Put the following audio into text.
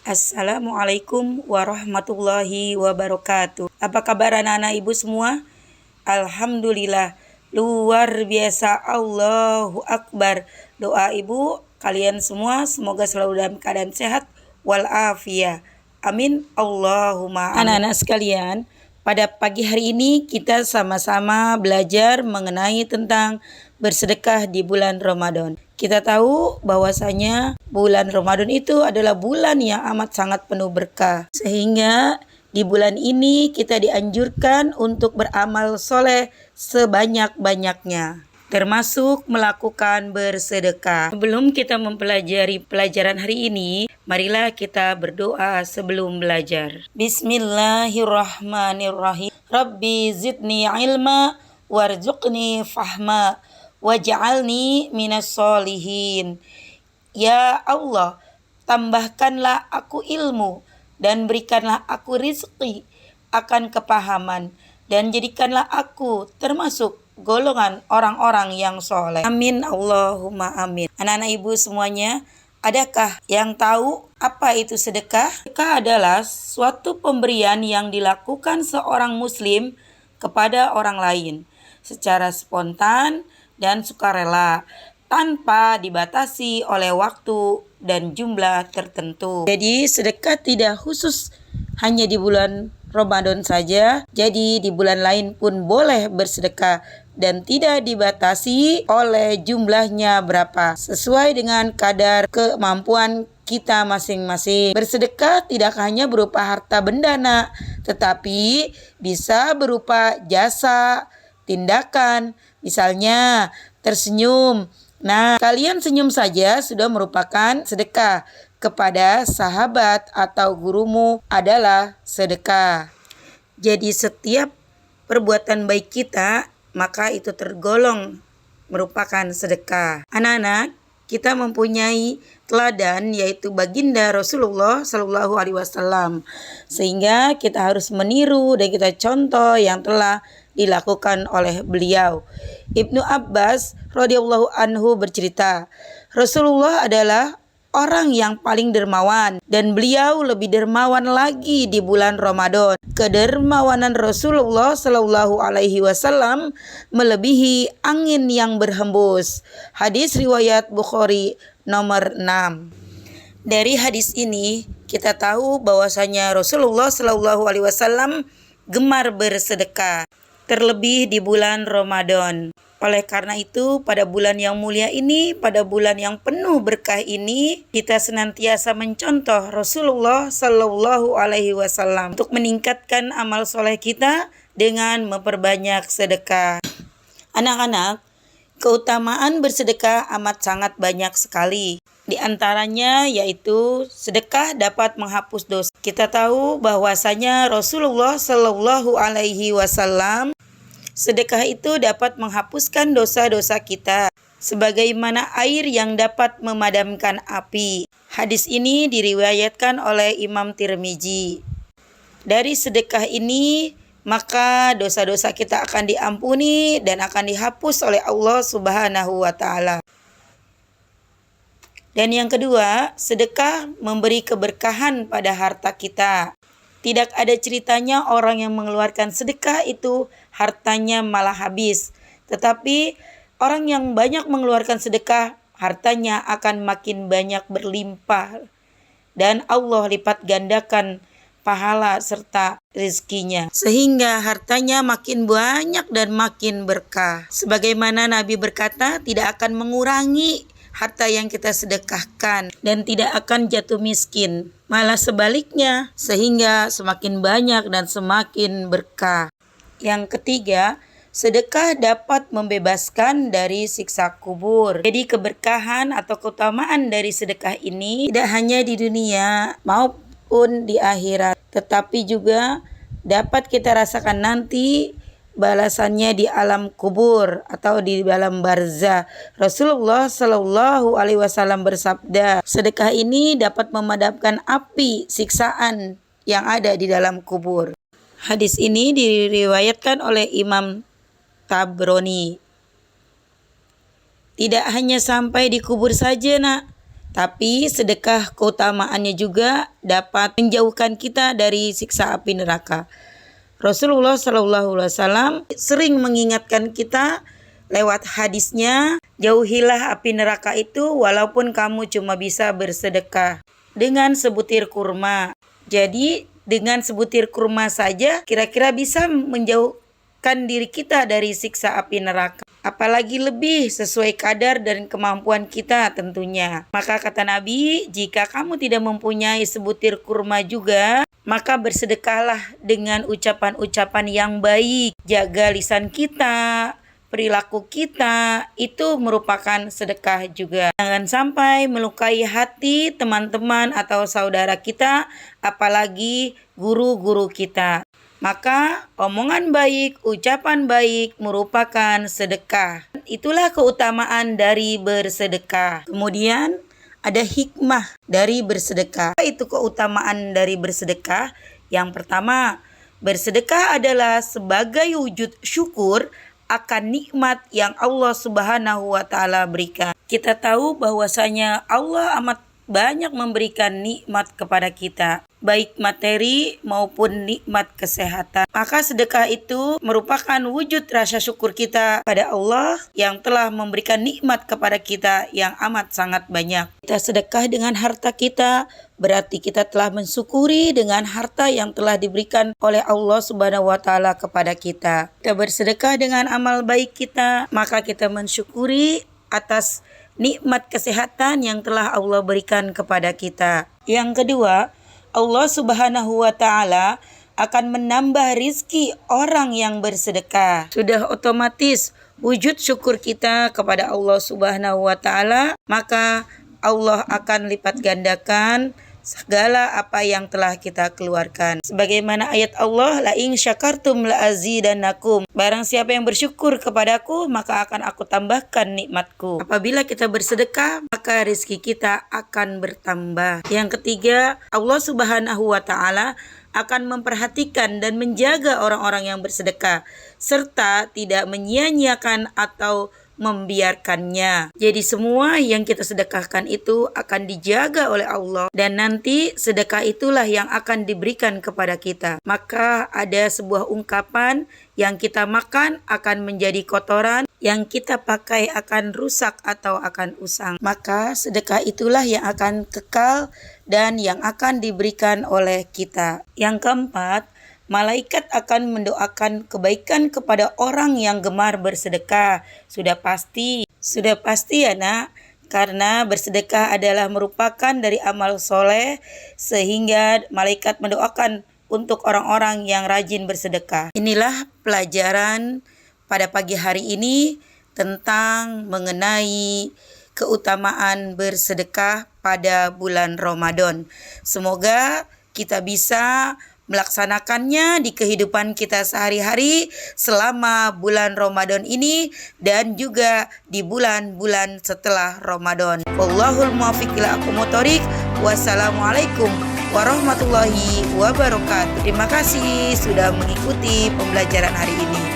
Assalamualaikum warahmatullahi wabarakatuh. Apa kabar anak-anak ibu semua? Alhamdulillah, luar biasa, Allahu Akbar. Doa ibu kalian semua semoga selalu dalam keadaan sehat walafiat. Amin Allahumma amin. Anak-anak sekalian, pada pagi hari ini kita sama-sama belajar mengenai tentang bersedekah di bulan Ramadan. Kita tahu bahwasanya bulan Ramadan itu adalah bulan yang amat sangat penuh berkah. Sehingga di bulan ini kita dianjurkan untuk beramal soleh sebanyak-banyaknya, termasuk melakukan bersedekah. Sebelum kita mempelajari pelajaran hari ini, marilah kita berdoa sebelum belajar. Bismillahirrahmanirrahim. Rabbi zidni ilma warzuqni fahma waj'alni minas solihin. Ya Allah, tambahkanlah aku ilmu dan berikanlah aku rizki akan kepahaman dan jadikanlah aku termasuk golongan orang-orang yang soleh. Amin Allahumma amin. Anak-anak ibu semuanya, adakah yang tahu apa itu sedekah? Sedekah adalah suatu pemberian yang dilakukan seorang muslim kepada orang lain secara spontan dan sukarela, tanpa dibatasi oleh waktu dan jumlah tertentu. Jadi sedekah tidak khusus hanya di bulan Ramadan saja, jadi di bulan lain pun boleh bersedekah dan tidak dibatasi oleh jumlahnya berapa, sesuai dengan kadar kemampuan kita masing-masing. Bersedekah tidak hanya berupa harta benda, tetapi bisa berupa jasa, tindakan, misalnya tersenyum. Nah, kalian senyum saja sudah merupakan sedekah. Kepada sahabat atau gurumu adalah sedekah. Jadi setiap perbuatan baik kita, maka itu tergolong merupakan sedekah. Anak-anak, kita mempunyai teladan yaitu baginda Rasulullah Shallallahu Alaihi Wasallam, sehingga kita harus meniru dan kita contoh yang telah dilakukan oleh beliau. Ibnu Abbas radhiyallahu anhu bercerita, Rasulullah adalah orang yang paling dermawan dan beliau lebih dermawan lagi di bulan Ramadan. Kedermawanan Rasulullah Shallallahu Alaihi Wasallam melebihi angin yang berhembus. Hadis riwayat Bukhari nomor 6. Dari hadis ini kita tahu bahwasanya Rasulullah Shallallahu Alaihi Wasallam gemar bersedekah, terlebih di bulan Ramadan. Oleh karena itu, pada bulan yang mulia ini, pada bulan yang penuh berkah ini, kita senantiasa mencontoh Rasulullah Sallallahu Alaihi Wasallam untuk meningkatkan amal soleh kita dengan memperbanyak sedekah. Anak-anak, keutamaan bersedekah amat sangat banyak sekali. Di antaranya yaitu sedekah dapat menghapus dosa. Kita tahu bahwasanya Rasulullah Sallallahu Alaihi Wasallam, sedekah itu dapat menghapuskan dosa-dosa kita, sebagaimana air yang dapat memadamkan api. Hadis ini diriwayatkan oleh Imam Tirmizi. Dari sedekah ini, maka dosa-dosa kita akan diampuni dan akan dihapus oleh Allah Subhanahu wa Ta'ala. Dan yang kedua, sedekah memberi keberkahan pada harta kita. Tidak ada ceritanya orang yang mengeluarkan sedekah itu hartanya malah habis. Tetapi orang yang banyak mengeluarkan sedekah, hartanya akan makin banyak berlimpah. Dan Allah lipat gandakan pahala serta rezekinya, sehingga hartanya makin banyak dan makin berkah. Sebagaimana Nabi berkata, tidak akan mengurangi harta yang kita sedekahkan dan tidak akan jatuh miskin, malah sebaliknya, sehingga semakin banyak dan semakin berkah. Yang ketiga, sedekah dapat membebaskan dari siksa kubur. Jadi keberkahan atau keutamaan dari sedekah ini tidak hanya di dunia maupun di akhirat, tetapi juga dapat kita rasakan nanti balasannya di alam kubur atau di dalam barzah. Rasulullah Shallallahu Alaihi Wasallam bersabda, sedekah ini dapat memadamkan api siksaan yang ada di dalam kubur. Hadis ini diriwayatkan oleh Imam Tabrani. Tidak hanya sampai di kubur saja, Tapi sedekah keutamaannya juga dapat menjauhkan kita dari siksa api neraka. Rasulullah SAW sering mengingatkan kita lewat hadisnya, jauhilah api neraka itu walaupun kamu cuma bisa bersedekah dengan sebutir kurma. Jadi dengan sebutir kurma saja kira-kira bisa menjauhkan diri kita dari siksa api neraka. Apalagi lebih sesuai kadar dan kemampuan kita tentunya. Maka kata Nabi, jika kamu tidak mempunyai sebutir kurma juga, maka bersedekahlah dengan ucapan-ucapan yang baik. Jaga lisan kita, perilaku kita, itu merupakan sedekah juga. Jangan sampai melukai hati teman-teman atau saudara kita, apalagi guru-guru kita. Maka omongan baik, ucapan baik merupakan sedekah. Itulah keutamaan dari bersedekah. Kemudian ada hikmah dari bersedekah. Itu keutamaan dari bersedekah. Yang pertama, bersedekah adalah sebagai wujud syukur akan nikmat yang Allah Subhanahu wa taala berikan. Kita tahu bahwasanya Allah amat banyak memberikan nikmat kepada kita, baik materi maupun nikmat kesehatan. Maka sedekah itu merupakan wujud rasa syukur kita pada Allah yang telah memberikan nikmat kepada kita yang amat sangat banyak. Kita sedekah dengan harta kita, berarti kita telah mensyukuri dengan harta yang telah diberikan oleh Allah Subhanahu wa taala kepada kita. Kita bersedekah dengan amal baik kita, maka kita mensyukuri atas nikmat kesehatan yang telah Allah berikan kepada kita. Yang kedua, Allah Subhanahu wa taala akan menambah rizki orang yang bersedekah. Sudah otomatis wujud syukur kita kepada Allah Subhanahu wa taala, maka Allah akan lipat gandakan segala apa yang telah kita keluarkan. Sebagaimana ayat Allah, la in syakartum la azidannakum. Barang siapa yang bersyukur kepadaku, maka akan aku tambahkan nikmatku. Apabila kita bersedekah, maka rezeki kita akan bertambah. Yang ketiga, Allah Subhanahu wa taala akan memperhatikan dan menjaga orang-orang yang bersedekah serta tidak menyia-nyiakan atau membiarkannya. Jadi semua yang kita sedekahkan itu akan dijaga oleh Allah dan nanti sedekah itulah yang akan diberikan kepada kita. Maka ada sebuah ungkapan, yang kita makan akan menjadi kotoran, yang kita pakai akan rusak atau akan usang. Maka sedekah itulah yang akan kekal dan yang akan diberikan oleh kita. Yang keempat, malaikat akan mendoakan kebaikan kepada orang yang gemar bersedekah. Sudah pasti ya nak, karena bersedekah adalah merupakan dari amal soleh, sehingga malaikat mendoakan untuk orang-orang yang rajin bersedekah. Inilah pelajaran pada pagi hari ini tentang mengenai keutamaan bersedekah pada bulan Ramadan. Semoga kita bisa melaksanakannya di kehidupan kita sehari-hari selama bulan Ramadan ini dan juga di bulan-bulan setelah Ramadan. Wallahul muwaffiq ila aqwamit thoriq. Wassalamualaikum warahmatullahi wabarakatuh. Terima kasih sudah mengikuti pembelajaran hari ini.